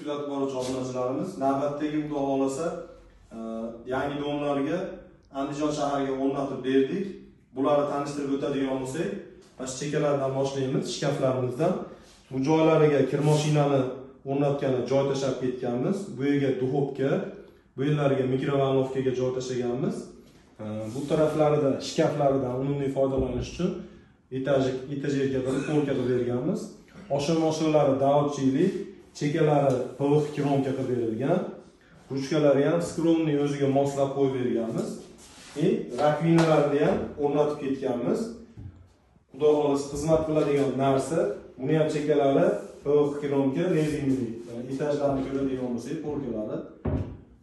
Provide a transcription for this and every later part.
kuzatib boruvchi obunachilarimiz, navbatdagi Xudo xolasa yangi domlarga Andijon shahariga o'rnatib berdik. Bularni tanishtirib o'tadigan bo'lsak, mana chekalardan boshlaymiz, shkaflarimizdan. Bu joylariga kir mashinani o'rnatgani joy tashab ketganmiz. Bu yerga duxovka, bu yerlarga mikrovalnovkaga joy tashaganmiz. Bu taraflarida shkaflaridan unumli foydalanish uchun etajerga bir polka qilib berganmiz. Oshirmoshirlari davodchilik, chekalari PVX kromka qilib berilgan. Ruchkalari ham skromni o'ziga moslab qo'yib berganmiz. Rakvinalarni ham o'rnatib ketganmiz. Xudo xolasa xizmat qiladigan narsa, buni ham chekalari PVX kromka, rezingli. Etajlarni ko'radigan bo'lsak, polkalari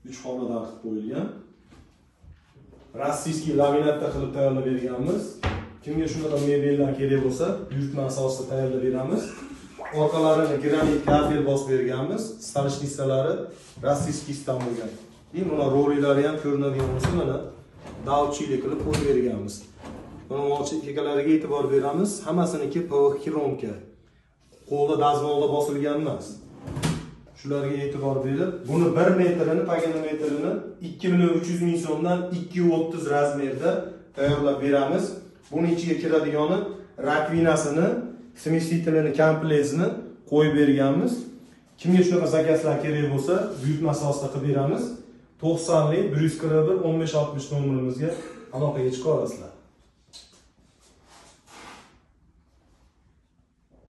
3 xonadan qilib qo'yilgan. Rossiyskiy laminatda qilib tayyorlab berganmiz. Kimga shunaqa mebellar kerak bo'lsa, buyurtma asosida tayyorlab beramiz. Orqalarini granit kafel bosib berganmiz. Stolishnichalari rossiyskiydan bo'lgan. Mana rolilari ham ko'rinadigan bo'lsa, mana davodchilik qilib qo'yib berganmiz. Buni chekalariga e'tibor beramiz. Hammasiniki PVX kromka. Qo'lda dazmolda bosilgan emas. Shularga e'tibor berib, buni 1 metrini, pagina metrini 2.300.000 so'mdan 2.30 razmerda tayyorlab beramiz. Buni ichiga kiradigani rakvinasini, smesitelini, kompleksini qo'yib berganmiz. Kimga shunaqa zakazlar kerak bo'lsa, buyurtma asosida qilib beramiz. 90lik 141 1560 nomerimizga aloqaga chiqa olasizlar.